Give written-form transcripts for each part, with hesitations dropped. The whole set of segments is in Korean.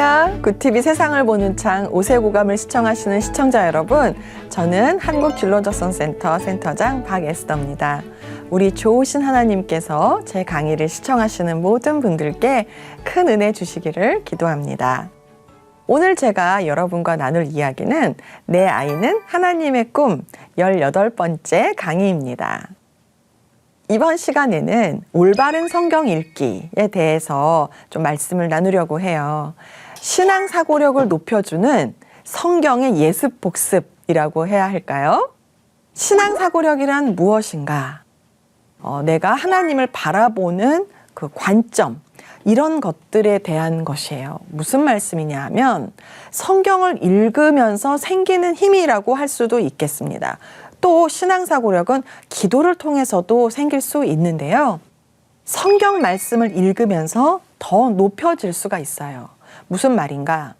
안녕하세요. 굿TV 세상을 보는 창 5세 고감을 시청하시는 시청자 여러분, 저는 한국진로적성센터 센터장 박에스더입니다. 우리 좋으신 하나님께서 제 강의를 시청하시는 모든 분들께 큰 은혜 주시기를 기도합니다. 오늘 제가 여러분과 나눌 이야기는 내 아이는 하나님의 꿈 18번째 강의입니다. 이번 시간에는 올바른 성경 읽기에 대해서 좀 말씀을 나누려고 해요. 신앙 사고력을 높여주는 성경의 예습 복습이라고 해야 할까요? 신앙 사고력이란 무엇인가? 내가 하나님을 바라보는 그 관점, 이런 것들에 대한 것이에요. 무슨 말씀이냐 하면 성경을 읽으면서 생기는 힘이라고 할 수도 있겠습니다. 또 신앙사고력은 기도를 통해서도 생길 수 있는데요. 성경 말씀을 읽으면서 더 높여질 수가 있어요. 무슨 말인가?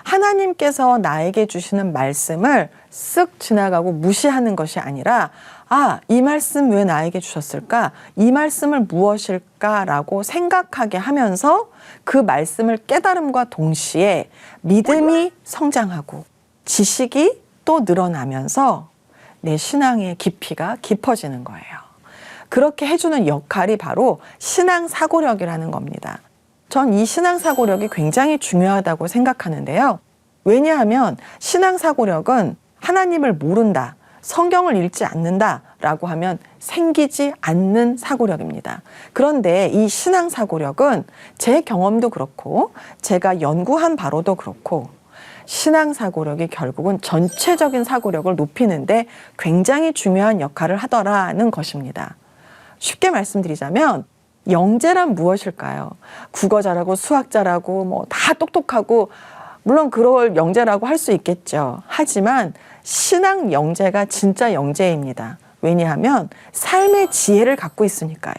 하나님께서 나에게 주시는 말씀을 쓱 지나가고 무시하는 것이 아니라 이 말씀 왜 나에게 주셨을까? 이 말씀을 무엇일까라고 생각하게 하면서 그 말씀을 깨달음과 동시에 믿음이 성장하고 지식이 또 늘어나면서 내 신앙의 깊이가 깊어지는 거예요. 그렇게 해주는 역할이 바로 신앙사고력이라는 겁니다. 전 이 신앙사고력이 굉장히 중요하다고 생각하는데요. 왜냐하면 신앙사고력은 하나님을 모른다, 성경을 읽지 않는다 라고 하면 생기지 않는 사고력입니다. 그런데 이 신앙사고력은 제 경험도 그렇고 제가 연구한 바로도 그렇고 신앙사고력이 결국은 전체적인 사고력을 높이는데 굉장히 중요한 역할을 하더라는 것입니다. 쉽게 말씀드리자면 영재란 무엇일까요? 국어 잘하고 수학 잘하고 뭐 다 똑똑하고 물론 그걸 영재라고 할 수 있겠죠. 하지만 신앙 영재가 진짜 영재입니다. 왜냐하면 삶의 지혜를 갖고 있으니까요.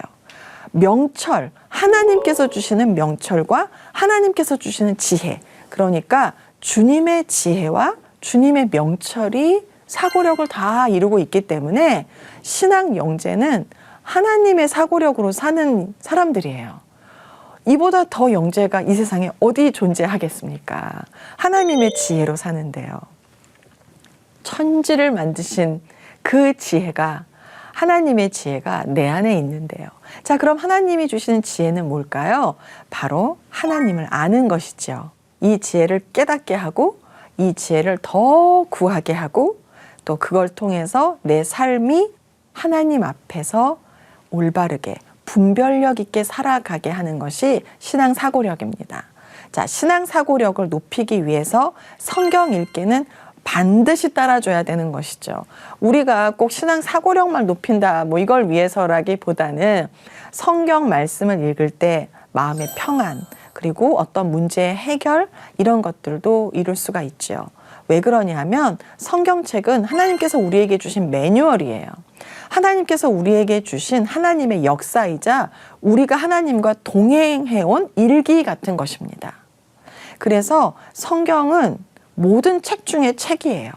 명철, 하나님께서 주시는 명철과 하나님께서 주시는 지혜, 그러니까 주님의 지혜와 주님의 명철이 사고력을 다 이루고 있기 때문에 신앙 영재는 하나님의 사고력으로 사는 사람들이에요. 이보다 더 영재가 이 세상에 어디 존재하겠습니까? 하나님의 지혜로 사는데요. 천지를 만드신 그 지혜가, 하나님의 지혜가 내 안에 있는데요. 자, 그럼 하나님이 주시는 지혜는 뭘까요? 바로 하나님을 아는 것이죠. 이 지혜를 깨닫게 하고 이 지혜를 더 구하게 하고 또 그걸 통해서 내 삶이 하나님 앞에서 올바르게 분별력 있게 살아가게 하는 것이 신앙사고력입니다. 자, 신앙사고력을 높이기 위해서 성경 읽기는 반드시 따라줘야 되는 것이죠. 우리가 꼭 신앙사고력만 높인다 뭐 이걸 위해서라기보다는 성경 말씀을 읽을 때 마음의 평안, 그리고 어떤 문제의 해결, 이런 것들도 이룰 수가 있죠. 왜 그러냐 하면 성경책은 하나님께서 우리에게 주신 매뉴얼이에요. 하나님께서 우리에게 주신 하나님의 역사이자 우리가 하나님과 동행해온 일기 같은 것입니다. 그래서 성경은 모든 책 중에 책이에요.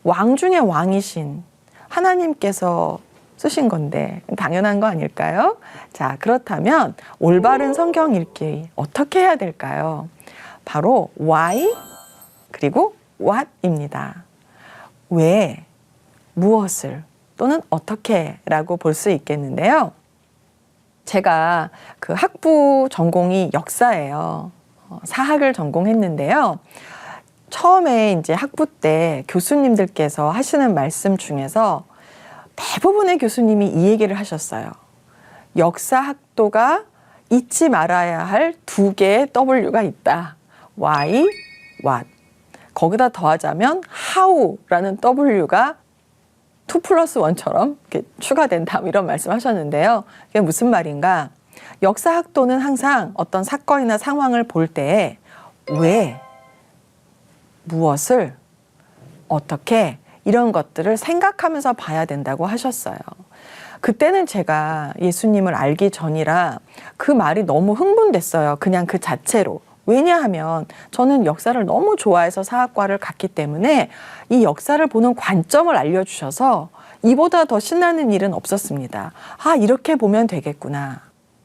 왕 중에 왕이신 하나님께서 쓰신 건데 당연한 거 아닐까요? 자, 그렇다면 올바른 성경 읽기 어떻게 해야 될까요? 바로 why 그리고 what입니다. 왜, 무엇을 또는 어떻게 라고 볼 수 있겠는데요. 제가 그 학부 전공이 역사예요. 사학을 전공했는데요. 처음에 이제 학부 때 교수님들께서 하시는 말씀 중에서 대부분의 교수님이 이 얘기를 하셨어요. 역사학도가 잊지 말아야 할 두 개의 W가 있다. Why, What. 거기다 더하자면 How라는 W가 2+1처럼 이렇게 추가된다, 이런 말씀하셨는데요. 이게 무슨 말인가? 역사학도는 항상 어떤 사건이나 상황을 볼 때 왜, 무엇을, 어떻게, 이런 것들을 생각하면서 봐야 된다고 하셨어요. 그때는 제가 예수님을 알기 전이라 그 말이 너무 흥분됐어요. 그냥 그 자체로. 왜냐하면 저는 역사를 너무 좋아해서 사학과를 갔기 때문에 이 역사를 보는 관점을 알려주셔서 이보다 더 신나는 일은 없었습니다. 이렇게 보면 되겠구나.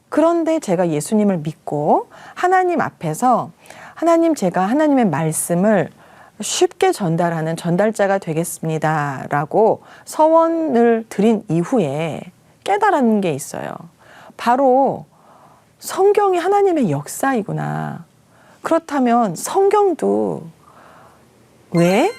그런데 제가 예수님을 믿고 하나님 앞에서 하나님, 제가 하나님의 말씀을 쉽게 전달하는 전달자가 되겠습니다 라고 서원을 드린 이후에 깨달은 게 있어요. 바로 성경이 하나님의 역사이구나. 그렇다면 성경도 왜,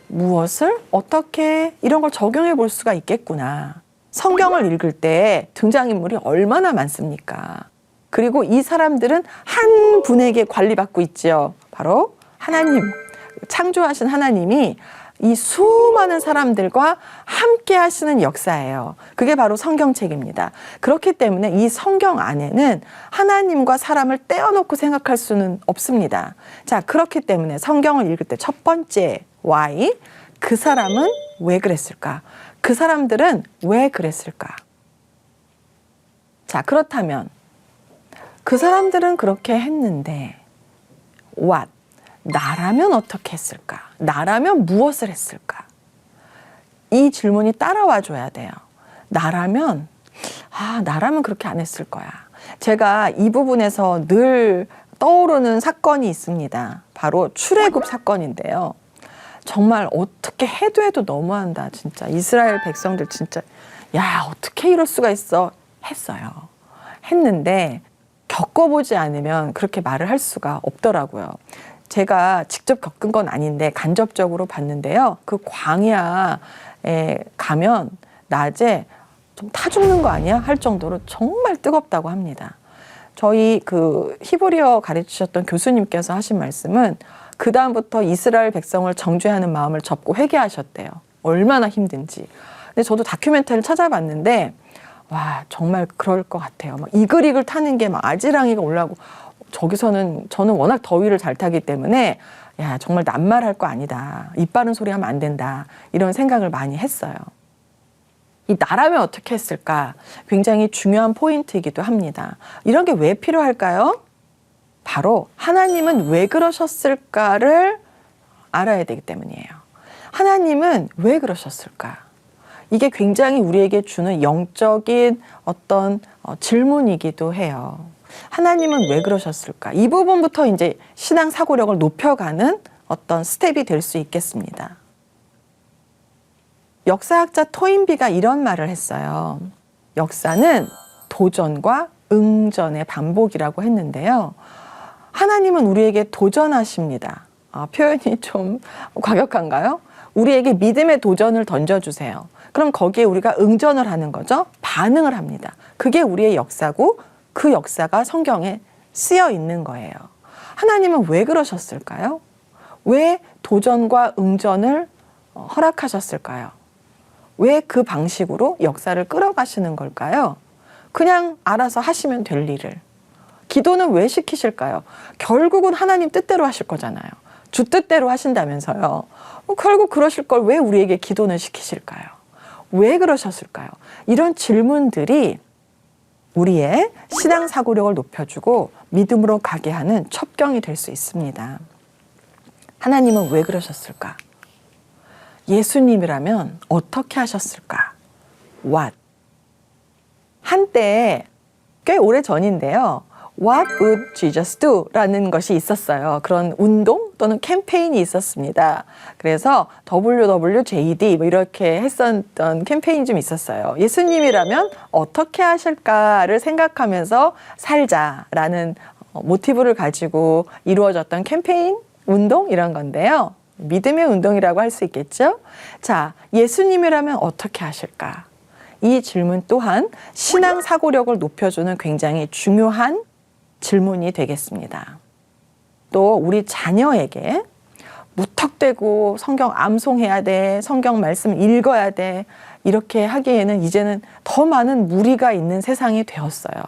무엇을, 어떻게 이런 걸 적용해 볼 수가 있겠구나. 성경을 읽을 때 등장인물이 얼마나 많습니까? 그리고 이 사람들은 한 분에게 관리받고 있지요. 바로 하나님, 창조하신 하나님이 이 수많은 사람들과 함께 하시는 역사예요. 그게 바로 성경책입니다. 그렇기 때문에 이 성경 안에는 하나님과 사람을 떼어놓고 생각할 수는 없습니다. 자, 그렇기 때문에 성경을 읽을 때 첫 번째 why, 그 사람은 왜 그랬을까? 그 사람들은 왜 그랬을까? 자, 그렇다면 그 사람들은 그렇게 했는데 what? 나라면 어떻게 했을까? 나라면 무엇을 했을까? 이 질문이 따라와 줘야 돼요. 나라면 그렇게 안 했을 거야. 제가 이 부분에서 늘 떠오르는 사건이 있습니다. 바로 출애굽 사건인데요. 정말 어떻게 해도 너무한다. 진짜 이스라엘 백성들 진짜 야, 어떻게 이럴 수가 있어? 했어요. 했는데 겪어보지 않으면 그렇게 말을 할 수가 없더라고요. 제가 직접 겪은 건 아닌데 간접적으로 봤는데요. 그 광야에 가면 낮에 좀 타 죽는 거 아니야? 할 정도로 정말 뜨겁다고 합니다. 저희 그 히브리어 가르치셨던 교수님께서 하신 말씀은 그 다음부터 이스라엘 백성을 정죄하는 마음을 접고 회개하셨대요. 얼마나 힘든지. 근데 저도 다큐멘터리를 찾아봤는데 와, 정말 그럴 것 같아요. 막 이글이글 타는 게 막 아지랑이가 올라오고 저기서는 저는 워낙 더위를 잘 타기 때문에 야, 정말 낱말할 거 아니다. 입 바른 소리 하면 안 된다. 이런 생각을 많이 했어요. 이 나라면 어떻게 했을까? 굉장히 중요한 포인트이기도 합니다. 이런 게 왜 필요할까요? 바로 하나님은 왜 그러셨을까를 알아야 되기 때문이에요. 하나님은 왜 그러셨을까? 이게 굉장히 우리에게 주는 영적인 어떤 질문이기도 해요. 하나님은 왜 그러셨을까? 이 부분부터 이제 신앙 사고력을 높여가는 어떤 스텝이 될 수 있겠습니다. 역사학자 토인비가 이런 말을 했어요. 역사는 도전과 응전의 반복이라고 했는데요. 하나님은 우리에게 도전하십니다. 표현이 좀 과격한가요? 우리에게 믿음의 도전을 던져주세요. 그럼 거기에 우리가 응전을 하는 거죠. 반응을 합니다. 그게 우리의 역사고 그 역사가 성경에 쓰여 있는 거예요. 하나님은 왜 그러셨을까요? 왜 도전과 응전을 허락하셨을까요? 왜 그 방식으로 역사를 끌어가시는 걸까요? 그냥 알아서 하시면 될 일을. 기도는 왜 시키실까요? 결국은 하나님 뜻대로 하실 거잖아요. 주 뜻대로 하신다면서요. 결국 그러실 걸 왜 우리에게 기도는 시키실까요? 왜 그러셨을까요? 이런 질문들이 우리의 신앙 사고력을 높여주고 믿음으로 가게 하는 첩경이 될 수 있습니다. 하나님은 왜 그러셨을까? 예수님이라면 어떻게 하셨을까? What? 한때 꽤 오래 전인데요. What would Jesus do? 라는 것이 있었어요. 그런 운동 또는 캠페인이 있었습니다. 그래서 WWJD 뭐 이렇게 했었던 캠페인이 좀 있었어요. 예수님이라면 어떻게 하실까를 생각하면서 살자라는 모티브를 가지고 이루어졌던 캠페인, 운동 이런 건데요. 믿음의 운동이라고 할 수 있겠죠? 자, 예수님이라면 어떻게 하실까? 이 질문 또한 신앙 사고력을 높여주는 굉장히 중요한 질문이 되겠습니다. 또 우리 자녀에게 무턱대고 성경 암송해야 돼, 성경 말씀 읽어야 돼, 이렇게 하기에는 이제는 더 많은 무리가 있는 세상이 되었어요.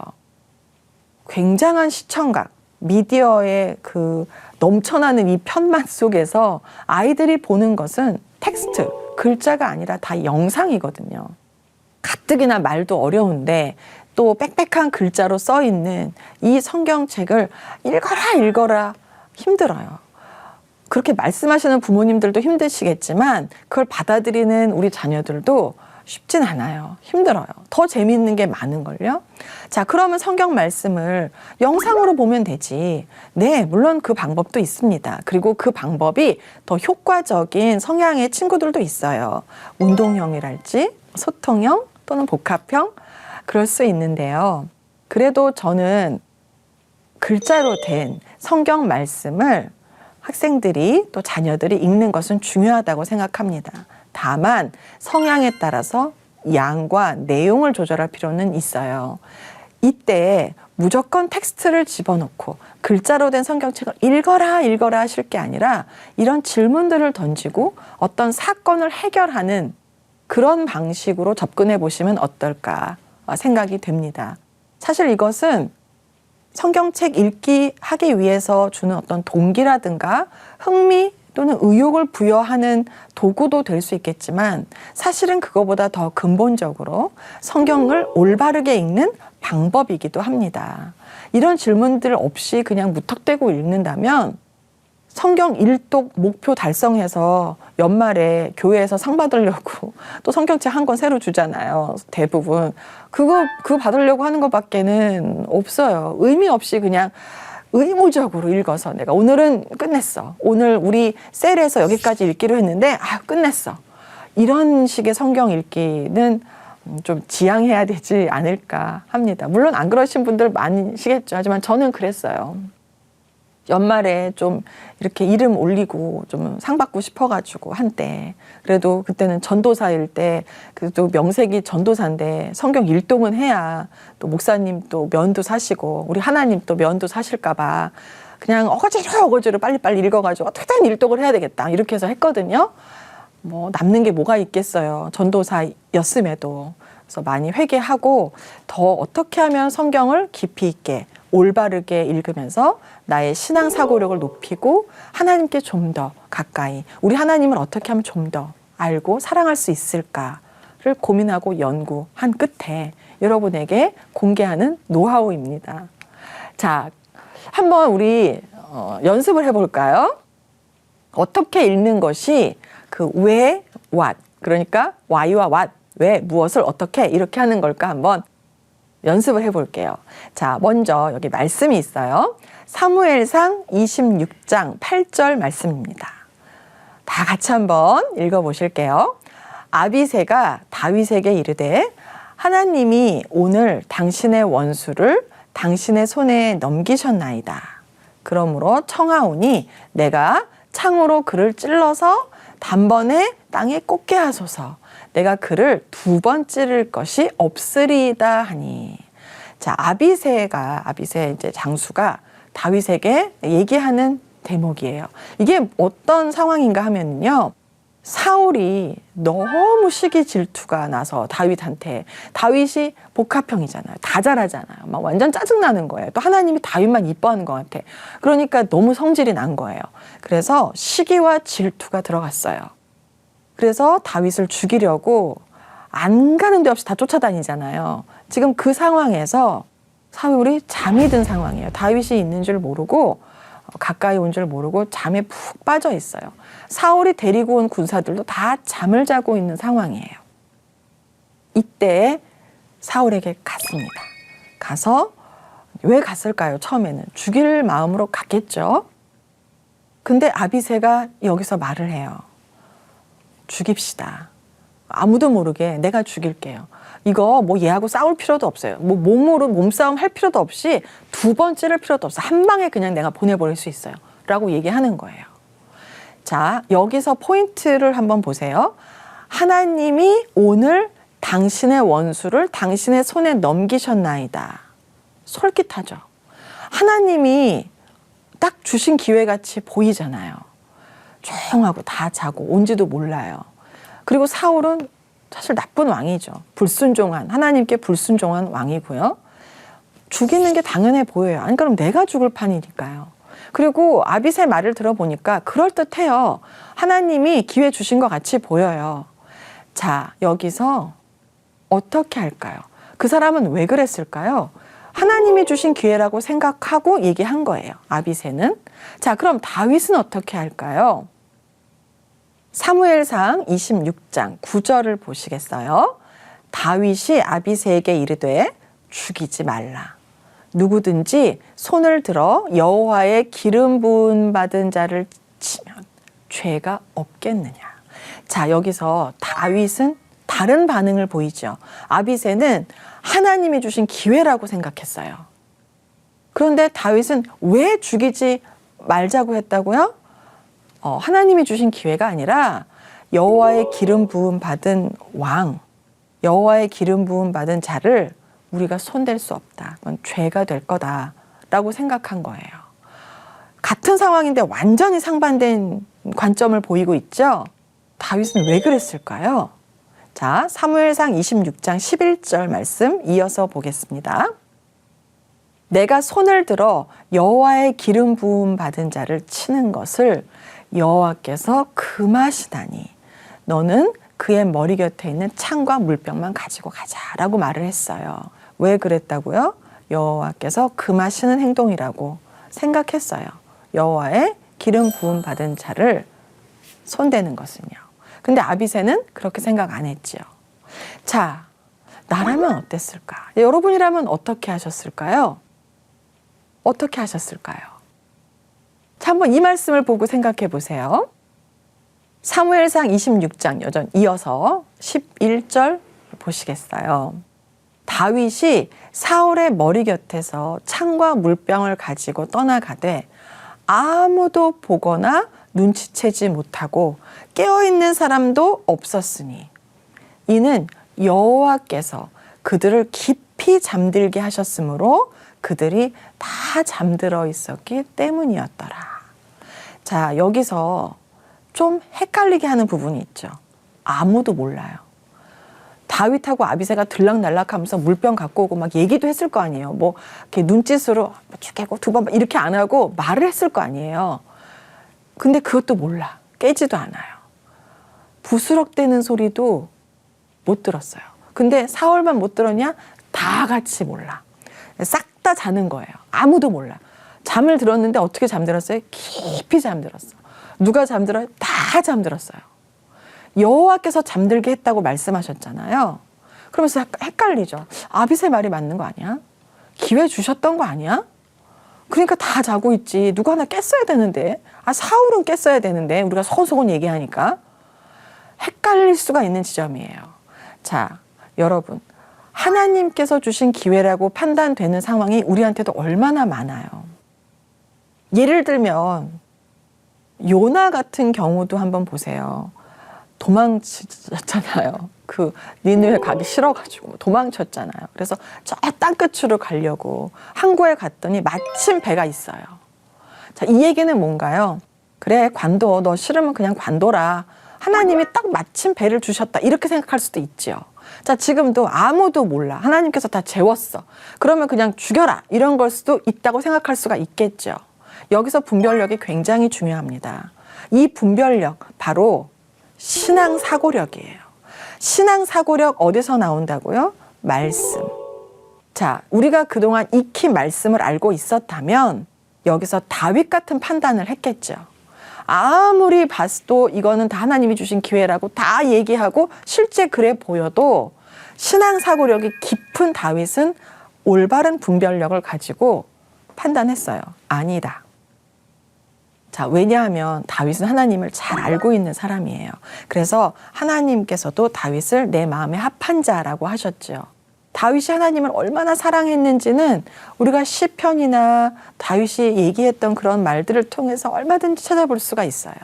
굉장한 시청각, 미디어의 그 넘쳐나는 이 편만 속에서 아이들이 보는 것은 텍스트, 글자가 아니라 다 영상이거든요. 가뜩이나 말도 어려운데 또 빽빽한 글자로 써 있는 이 성경책을 읽어라 힘들어요. 그렇게 말씀하시는 부모님들도 힘드시겠지만 그걸 받아들이는 우리 자녀들도 쉽진 않아요. 힘들어요. 더 재미있는 게 많은걸요. 자, 그러면 성경 말씀을 영상으로 보면 되지. 네, 물론 그 방법도 있습니다. 그리고 그 방법이 더 효과적인 성향의 친구들도 있어요. 운동형이랄지 소통형 또는 복합형 그럴 수 있는데요. 그래도 저는 글자로 된 성경 말씀을 학생들이 또 자녀들이 읽는 것은 중요하다고 생각합니다. 다만 성향에 따라서 양과 내용을 조절할 필요는 있어요. 이때 무조건 텍스트를 집어넣고 글자로 된 성경책을 읽어라 하실 게 아니라 이런 질문들을 던지고 어떤 사건을 해결하는 그런 방식으로 접근해 보시면 어떨까 생각이 됩니다. 사실 이것은 성경책 읽기 하기 위해서 주는 어떤 동기라든가 흥미 또는 의욕을 부여하는 도구도 될 수 있겠지만 사실은 그거보다 더 근본적으로 성경을 올바르게 읽는 방법이기도 합니다. 이런 질문들 없이 그냥 무턱대고 읽는다면 성경 일독 목표 달성해서 연말에 교회에서 상 받으려고 또 성경책 한 권 새로 주잖아요. 대부분. 그거 받으려고 하는 것밖에는 없어요. 의미 없이 그냥 의무적으로 읽어서 내가 오늘은 끝냈어. 오늘 우리 셀에서 여기까지 읽기로 했는데 끝냈어. 이런 식의 성경 읽기는 좀 지양해야 되지 않을까 합니다. 물론 안 그러신 분들 많으시겠죠. 하지만 저는 그랬어요. 연말에 좀 이렇게 이름 올리고 좀 상 받고 싶어가지고 한때 그래도 그때는 전도사일 때 그래도 명색이 전도사인데 성경 일독은 해야 또 목사님 또 면도 사시고 우리 하나님 또 면도 사실까봐 그냥 어거지로 빨리빨리 읽어가지고 어떻게든 일독을 해야 되겠다 이렇게 해서 했거든요. 뭐 남는 게 뭐가 있겠어요. 전도사였음에도. 그래서 많이 회개하고 더 어떻게 하면 성경을 깊이 있게 올바르게 읽으면서 나의 신앙 사고력을 높이고 하나님께 좀 더 가까이 우리 하나님을 어떻게 하면 좀 더 알고 사랑할 수 있을까를 고민하고 연구한 끝에 여러분에게 공개하는 노하우입니다. 자, 한번 우리 연습을 해볼까요? 어떻게 읽는 것이 그 왜, what 그러니까 why와 what 왜 무엇을 어떻게 이렇게 하는 걸까 한번 연습을 해볼게요. 자, 먼저 여기 말씀이 있어요. 사무엘상 26장 8절 말씀입니다. 다 같이 한번 읽어보실게요. 아비새가 다윗에게 이르되 하나님이 오늘 당신의 원수를 당신의 손에 넘기셨나이다. 그러므로 청하오니 내가 창으로 그를 찔러서 단번에 땅에 꽂게 하소서. 내가 그를 2번 찌를 것이 없으리이다 하니. 자, 아비새 이제 장수가 다윗에게 얘기하는 대목이에요. 이게 어떤 상황인가 하면요. 사울이 너무 시기 질투가 나서 다윗한테 다윗이 복합형이잖아요. 다 잘하잖아요. 막 완전 짜증나는 거예요. 또 하나님이 다윗만 이뻐하는 것 같아. 그러니까 너무 성질이 난 거예요. 그래서 시기와 질투가 들어갔어요. 그래서 다윗을 죽이려고 안 가는 데 없이 다 쫓아다니잖아요. 지금 그 상황에서 사울이 잠이 든 상황이에요. 다윗이 있는 줄 모르고 가까이 온 줄 모르고 잠에 푹 빠져 있어요. 사울이 데리고 온 군사들도 다 잠을 자고 있는 상황이에요. 이때 사울에게 갔습니다. 가서 왜 갔을까요? 처음에는 죽일 마음으로 갔겠죠. 근데 아비새가 여기서 말을 해요. 죽입시다. 아무도 모르게 내가 죽일게요. 이거 뭐 얘하고 싸울 필요도 없어요. 뭐 몸싸움 할 필요도 없이 2번 찌를 필요도 없어. 한 방에 그냥 내가 보내버릴 수 있어요. 라고 얘기하는 거예요. 자, 여기서 포인트를 한번 보세요. 하나님이 오늘 당신의 원수를 당신의 손에 넘기셨나이다. 솔깃하죠. 하나님이 딱 주신 기회같이 보이잖아요. 조용하고 다 자고 온지도 몰라요. 그리고 사울은 사실 나쁜 왕이죠. 불순종한, 하나님께 불순종한 왕이고요. 죽이는 게 당연해 보여요. 아니 그럼 내가 죽을 판이니까요. 그리고 아비새 말을 들어보니까 그럴듯해요. 하나님이 기회 주신 것 같이 보여요. 자, 여기서 어떻게 할까요? 그 사람은 왜 그랬을까요? 하나님이 주신 기회라고 생각하고 얘기한 거예요. 아비새는. 자, 그럼 다윗은 어떻게 할까요? 사무엘상 26장 9절을 보시겠어요? 다윗이 아비새에게 이르되 죽이지 말라. 누구든지 손을 들어 여호와의 기름 부음 받은 자를 치면 죄가 없겠느냐. 자, 여기서 다윗은 다른 반응을 보이죠. 아비새는 하나님이 주신 기회라고 생각했어요. 그런데 다윗은 왜 죽이지 말자고 했다고요? 하나님이 주신 기회가 아니라 여호와의 기름 부음 받은 왕, 여호와의 기름 부음 받은 자를 우리가 손댈 수 없다. 그건 죄가 될 거다라고 생각한 거예요. 같은 상황인데 완전히 상반된 관점을 보이고 있죠. 다윗은 왜 그랬을까요? 자, 사무엘상 26장 11절 말씀 이어서 보겠습니다. 내가 손을 들어 여호와의 기름 부음 받은 자를 치는 것을 여호와께서 금하시다니 너는 그의 머리 곁에 있는 창과 물병만 가지고 가자라고 말을 했어요. 왜 그랬다고요? 여호와께서 금하시는 행동이라고 생각했어요. 여호와의 기름 부음 받은 자를 손대는 것은요. 근데 아비새는 그렇게 생각 안 했지요. 자, 나라면 어땠을까? 여러분이라면 어떻게 하셨을까요? 어떻게 하셨을까요? 자, 한번 이 말씀을 보고 생각해 보세요. 사무엘상 26장 여전 이어서 11절 보시겠어요. 다윗이 사울의 머리 곁에서 창과 물병을 가지고 떠나가되 아무도 보거나 눈치채지 못하고 깨어있는 사람도 없었으니 이는 여호와께서 그들을 깊이 잠들게 하셨으므로 그들이 다 잠들어 있었기 때문이었더라. 자, 여기서 좀 헷갈리게 하는 부분이 있죠. 아무도 몰라요. 다윗하고 아비새가 들락날락하면서 물병 갖고 오고 막 얘기도 했을 거 아니에요. 뭐 이렇게 눈짓으로 죽이고 두 번 이렇게 안 하고 말을 했을 거 아니에요. 근데 그것도 몰라. 깨지도 않아요. 부스럭대는 소리도 못 들었어요. 근데 사울만 못 들었냐? 다 같이 몰라. 싹 다 자는 거예요. 아무도 몰라. 잠을 들었는데 어떻게 잠들었어요? 깊이 잠들었어. 누가 잠들어요? 다 잠들었어요. 여호와께서 잠들게 했다고 말씀하셨잖아요. 그러면서 헷갈리죠. 아비새 말이 맞는 거 아니야? 기회 주셨던 거 아니야? 그러니까 다 자고 있지. 누가 하나 깼어야 되는데. 사울은 깼어야 되는데. 우리가 소곤소곤 얘기하니까. 헷갈릴 수가 있는 지점이에요. 자, 여러분. 하나님께서 주신 기회라고 판단되는 상황이 우리한테도 얼마나 많아요. 예를 들면 요나 같은 경우도 한번 보세요. 도망쳤잖아요. 그 니느웨 가기 싫어가지고 도망쳤잖아요. 그래서 저 땅끝으로 가려고 항구에 갔더니 마침 배가 있어요. 자, 이 얘기는 뭔가요? 그래, 관둬. 너 싫으면 그냥 관둬라. 하나님이 딱 마침 배를 주셨다. 이렇게 생각할 수도 있지요. 자, 지금도 아무도 몰라. 하나님께서 다 재웠어. 그러면 그냥 죽여라. 이런 걸 수도 있다고 생각할 수가 있겠죠. 여기서 분별력이 굉장히 중요합니다. 이 분별력, 바로 신앙사고력이에요. 신앙사고력 어디서 나온다고요? 말씀. 자, 우리가 그동안 익히 말씀을 알고 있었다면 여기서 다윗 같은 판단을 했겠죠. 아무리 봐도 이거는 다 하나님이 주신 기회라고 다 얘기하고 실제 그래 보여도 신앙사고력이 깊은 다윗은 올바른 분별력을 가지고 판단했어요. 아니다. 자, 왜냐하면 다윗은 하나님을 잘 알고 있는 사람이에요. 그래서 하나님께서도 다윗을 내 마음에 합한 자라고 하셨죠. 다윗이 하나님을 얼마나 사랑했는지는 우리가 시편이나 다윗이 얘기했던 그런 말들을 통해서 얼마든지 찾아볼 수가 있어요.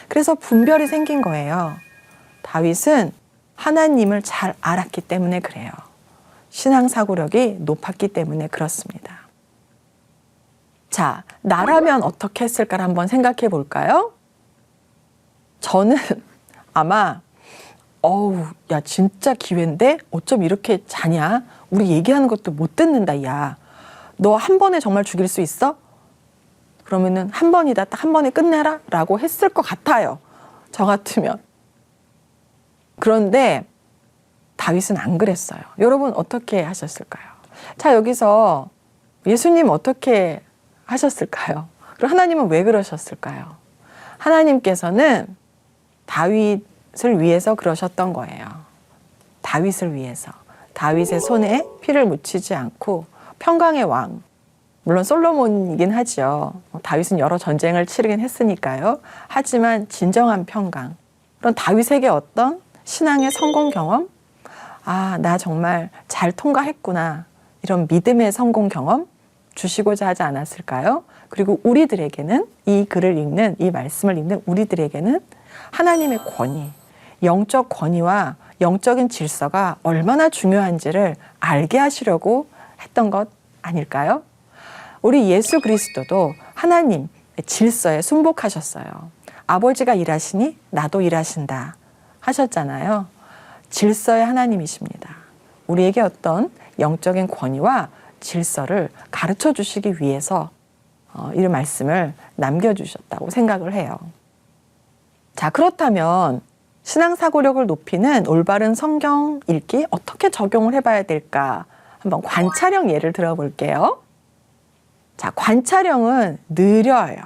그래서 분별이 생긴 거예요. 다윗은 하나님을 잘 알았기 때문에 그래요. 신앙사고력이 높았기 때문에 그렇습니다. 자, 나라면 어떻게 했을까를 한번 생각해 볼까요? 저는 아마 야, 진짜 기회인데 어쩜 이렇게 자냐? 우리 얘기하는 것도 못 듣는다, 야. 너 한 번에 정말 죽일 수 있어? 그러면은 한 번이다, 딱 한 번에 끝내라? 라고 했을 것 같아요. 저 같으면. 그런데 다윗은 안 그랬어요. 여러분 어떻게 하셨을까요? 자, 여기서 예수님 어떻게 하셨을까요? 그리고 하나님은 왜 그러셨을까요? 하나님께서는 다윗을 위해서 그러셨던 거예요. 다윗을 위해서. 다윗의 손에 피를 묻히지 않고 평강의 왕, 물론 솔로몬이긴 하죠. 다윗은 여러 전쟁을 치르긴 했으니까요. 하지만 진정한 평강. 그런 다윗에게 어떤 신앙의 성공 경험? 아, 나 정말 잘 통과했구나. 이런 믿음의 성공 경험 주시고자 하지 않았을까요? 그리고 우리들에게는 이 글을 읽는, 이 말씀을 읽는 우리들에게는 하나님의 권위, 영적 권위와 영적인 질서가 얼마나 중요한지를 알게 하시려고 했던 것 아닐까요? 우리 예수 그리스도도 하나님의 질서에 순복하셨어요. 아버지가 일하시니 나도 일하신다 하셨잖아요. 질서의 하나님이십니다. 우리에게 어떤 영적인 권위와 질서를 가르쳐 주시기 위해서 이런 말씀을 남겨주셨다고 생각을 해요. 자, 그렇다면 신앙사고력을 높이는 올바른 성경 읽기 어떻게 적용을 해봐야 될까? 한번 관찰형 예를 들어볼게요. 자, 관찰형은 느려요.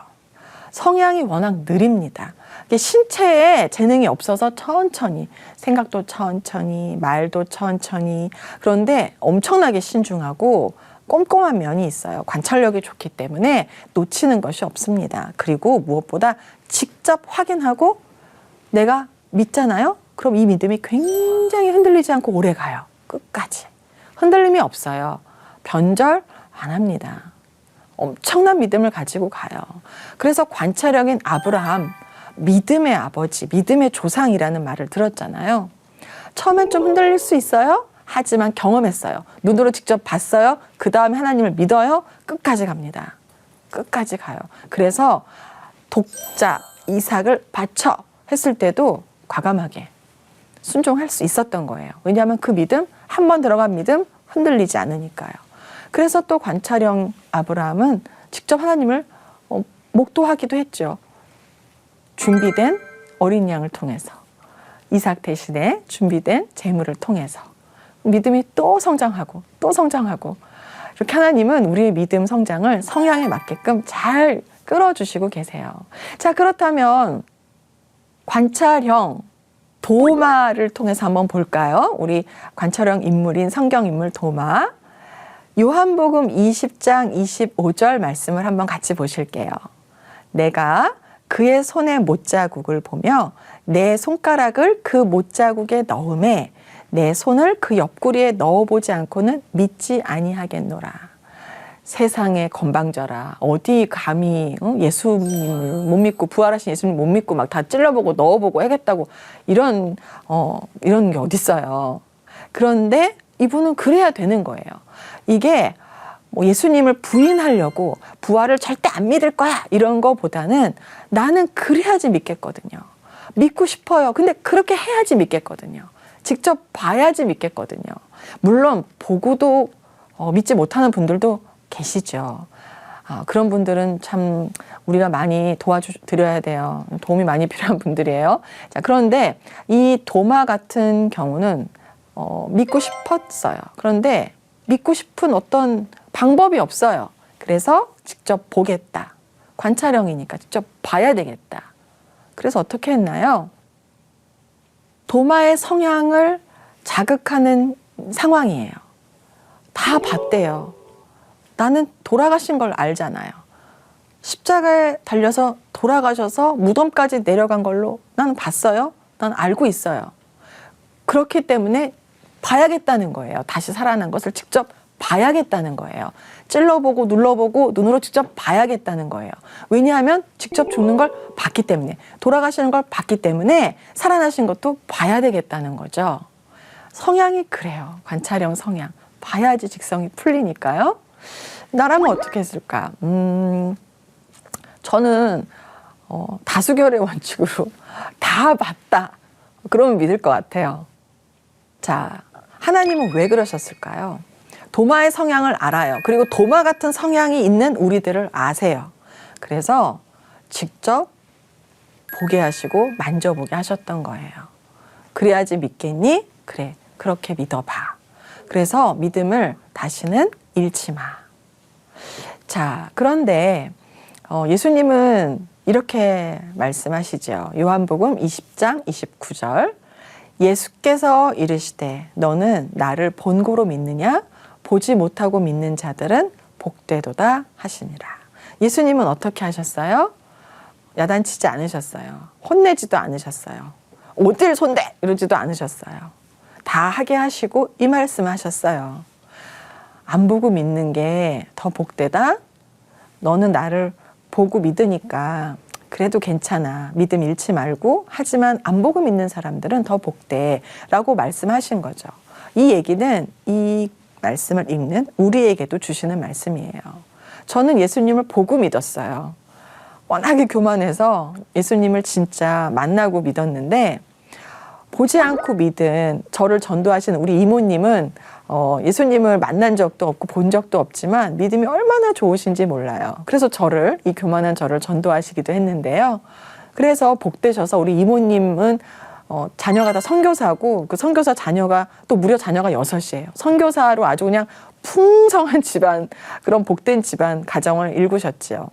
성향이 워낙 느립니다. 신체에 재능이 없어서 천천히, 생각도 천천히, 말도 천천히, 그런데 엄청나게 신중하고 꼼꼼한 면이 있어요. 관찰력이 좋기 때문에 놓치는 것이 없습니다. 그리고 무엇보다 직접 확인하고 내가 믿잖아요? 그럼 이 믿음이 굉장히 흔들리지 않고 오래 가요. 끝까지. 흔들림이 없어요. 변절 안 합니다. 엄청난 믿음을 가지고 가요. 그래서 관찰형인 아브라함, 믿음의 아버지, 믿음의 조상이라는 말을 들었잖아요. 처음엔 좀 흔들릴 수 있어요. 하지만 경험했어요. 눈으로 직접 봤어요. 그 다음에 하나님을 믿어요. 끝까지 갑니다. 끝까지 가요. 그래서 독자 이삭을 바쳐 했을 때도 과감하게 순종할 수 있었던 거예요. 왜냐하면 그 믿음, 한 번 들어간 믿음 흔들리지 않으니까요. 그래서 또 관찰형 아브라함은 직접 하나님을 목도하기도 했죠. 준비된 어린 양을 통해서, 이삭 대신에 준비된 제물을 통해서 믿음이 또 성장하고 또 성장하고, 이렇게 하나님은 우리의 믿음 성장을 성향에 맞게끔 잘 끌어주시고 계세요. 자, 그렇다면 관찰형 도마를 통해서 한번 볼까요? 우리 관찰형 인물인 성경 인물 도마. 요한복음 20장 25절 말씀을 한번 같이 보실게요. 내가 그의 손의 못자국을 보며 내 손가락을 그 못자국에 넣음에 내 손을 그 옆구리에 넣어보지 않고는 믿지 아니하겠노라. 세상에 건방져라. 어디 감히 예수님을 못 믿고, 부활하신 예수님을 못 믿고 막 다 찔러보고 넣어보고 하겠다고 이런 게 어딨어요. 그런데 이분은 그래야 되는 거예요. 이게 뭐 예수님을 부인하려고 부활을 절대 안 믿을 거야 이런 거보다는 나는 그래야지 믿겠거든요. 믿고 싶어요. 근데 그렇게 해야지 믿겠거든요. 직접 봐야지 믿겠거든요. 물론 보고도 믿지 못하는 분들도 계시죠. 그런 분들은 참 우리가 많이 도와드려야 돼요. 도움이 많이 필요한 분들이에요. 자, 그런데 이 도마 같은 경우는 믿고 싶었어요. 그런데 믿고 싶은 어떤 방법이 없어요. 그래서 직접 보겠다. 관찰형이니까 직접 봐야 되겠다. 그래서 어떻게 했나요? 도마의 성향을 자극하는 상황이에요. 다 봤대요. 나는 돌아가신 걸 알잖아요. 십자가에 달려서 돌아가셔서 무덤까지 내려간 걸로 난 봤어요. 난 알고 있어요. 그렇기 때문에 봐야겠다는 거예요. 다시 살아난 것을 직접 봐야겠다는 거예요. 찔러보고 눌러보고 눈으로 직접 봐야겠다는 거예요. 왜냐하면 직접 죽는 걸 봤기 때문에, 돌아가시는 걸 봤기 때문에 살아나신 것도 봐야 되겠다는 거죠. 성향이 그래요. 관찰형 성향. 봐야지 직성이 풀리니까요. 나라면 어떻게 했을까? 저는 다수결의 원칙으로 다 봤다. 그러면 믿을 것 같아요. 자, 하나님은 왜 그러셨을까요? 도마의 성향을 알아요. 그리고 도마 같은 성향이 있는 우리들을 아세요. 그래서 직접 보게 하시고 만져보게 하셨던 거예요. 그래야지 믿겠니? 그래, 그렇게 믿어봐. 그래서 믿음을 다시는 잃지 마. 자, 그런데 예수님은 이렇게 말씀하시죠. 요한복음 20장 29절. 예수께서 이르시되 너는 나를 본고로 믿느냐? 보지 못하고 믿는 자들은 복되도다 하시니라. 예수님은 어떻게 하셨어요? 야단치지 않으셨어요. 혼내지도 않으셨어요. 어딜 손대! 이러지도 않으셨어요. 다 하게 하시고 이 말씀 하셨어요. 안 보고 믿는 게 더 복되다? 너는 나를 보고 믿으니까 그래도 괜찮아. 믿음 잃지 말고 하지만 안 보고 믿는 사람들은 더 복돼 라고 말씀하신 거죠. 이 얘기는 이 말씀을 읽는 우리에게도 주시는 말씀이에요. 저는 예수님을 보고 믿었어요. 워낙에 교만해서 예수님을 진짜 만나고 믿었는데 보지 않고 믿은 저를 전도하시는 우리 이모님은 예수님을 만난 적도 없고 본 적도 없지만 믿음이 얼마나 좋으신지 몰라요. 그래서 이 교만한 저를 전도하시기도 했는데요. 그래서 복되셔서 우리 이모님은 자녀가 다 선교사고 그 선교사 자녀가 또 무려 자녀가 6이에요. 선교사로 아주 그냥 풍성한 집안, 그런 복된 집안 가정을 일구셨지요.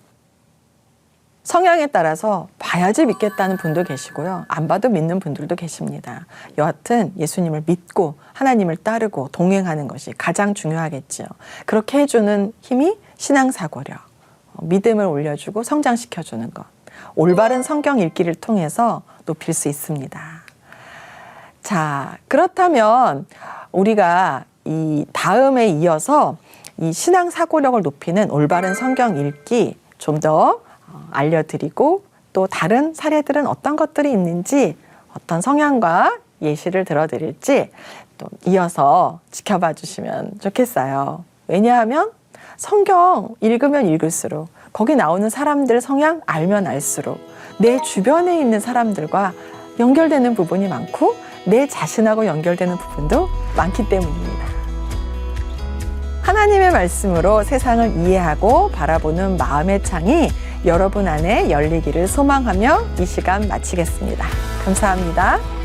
성향에 따라서 봐야지 믿겠다는 분도 계시고요. 안 봐도 믿는 분들도 계십니다. 여하튼 예수님을 믿고 하나님을 따르고 동행하는 것이 가장 중요하겠죠. 그렇게 해주는 힘이 신앙사고력, 믿음을 올려주고 성장시켜주는 것. 올바른 성경 읽기를 통해서 높일 수 있습니다. 자, 그렇다면 우리가 이 다음에 이어서 이 신앙사고력을 높이는 올바른 성경 읽기 좀 더 알려드리고 또 다른 사례들은 어떤 것들이 있는지 어떤 성향과 예시를 들어드릴지 또 이어서 지켜봐 주시면 좋겠어요. 왜냐하면 성경 읽으면 읽을수록 거기 나오는 사람들 성향 알면 알수록 내 주변에 있는 사람들과 연결되는 부분이 많고 내 자신하고 연결되는 부분도 많기 때문입니다. 하나님의 말씀으로 세상을 이해하고 바라보는 마음의 창이 여러분 안에 열리기를 소망하며 이 시간 마치겠습니다. 감사합니다.